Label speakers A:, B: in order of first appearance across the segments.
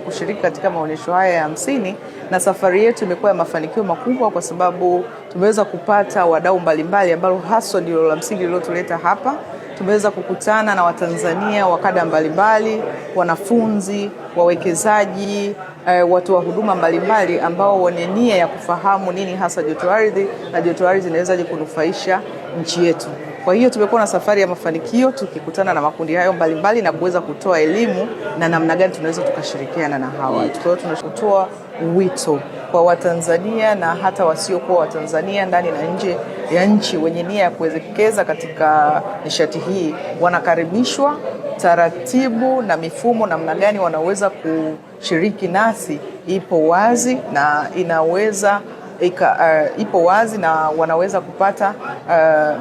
A: Kushiriki katika maonyesho haya ya 50 na safari yetu imekuwa ya mafanikio makubwa kwa sababu tumeweza kupata wadau mbalimbali ambao haswa ndio la msingi lililotuleta hapa. Tumeweza kukutana na Watanzania wa kada mbalimbali, wanafunzi, wawekezaji, watu wa huduma mbalimbali ambao wana nia ya kufahamu nini hasa joto ardhi na joto ardhi inawezaje kunufaisha nchi yetu. Kwa hiyo tumekuwa na safari ya mafanikio tukikutana na makundi hayo mbalimbali na kuweza kutoa elimu na namna gani tunaweza tukashirikiana na hawa. Kwa hiyo tunatoa wito kwa Watanzania na hata wasiokuwa Watanzania ndani na nje ya nchi wenye nia ya kuwekeza katika nishati hii, wanakaribishwa. Taratibu na mifumo namna gani wanaweza kushiriki nasi ipo wazi na ipo wazi na wanaweza kupata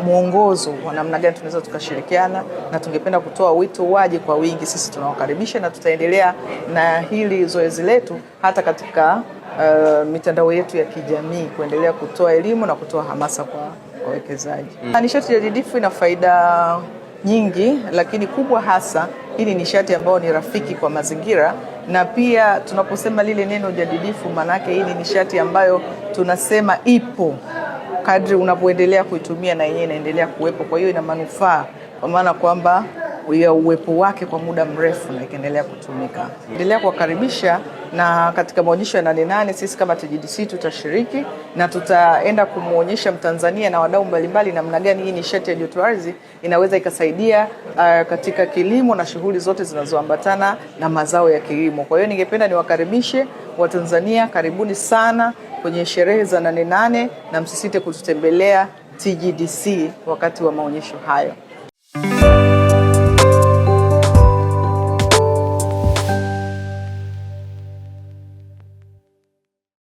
A: mwongozo wa namna gani tunaweza tukashirikiana, na tungependa kutoa wito waje kwa wingi. Sisi tunawakaribisha na tutaendelea na hili zoezi letu hata katika mitandao yetu ya kijamii kuendelea kutoa elimu na kutoa hamasa kwa wawekezaji. Nishati jadidifu ina faida nyingi, lakini kubwa hasa hii ni nishati ambayo ni rafiki kwa mazingira, na pia tunaposema lile neno jadidifu manake hii ni nishati ambayo tunasema ipo kadri unapoendelea kuitumia na yenyewe inaendelea kuwepo. Kwa hiyo ina manufaa kwa maana kwamba ya uwepo wake kwa muda mrefu na ikaendelea kutumika. Endelea kuwakaribisha, na katika maonyesho ya 88 sisi kama TGDC tutashiriki na tutaenda kumuonyesha Mtanzania na wadau mbalimbali namna gani hii nishati ya joto ardhi inaweza ikasaidia katika kilimo na shughuli zote zinazoambatana na mazao ya kilimo. Kwa hiyo ningependa niwakaribishe Watanzania, karibuni sana kwenye sherehe za 88 na msisite kututembelea TGDC wakati wa maonyesho hayo.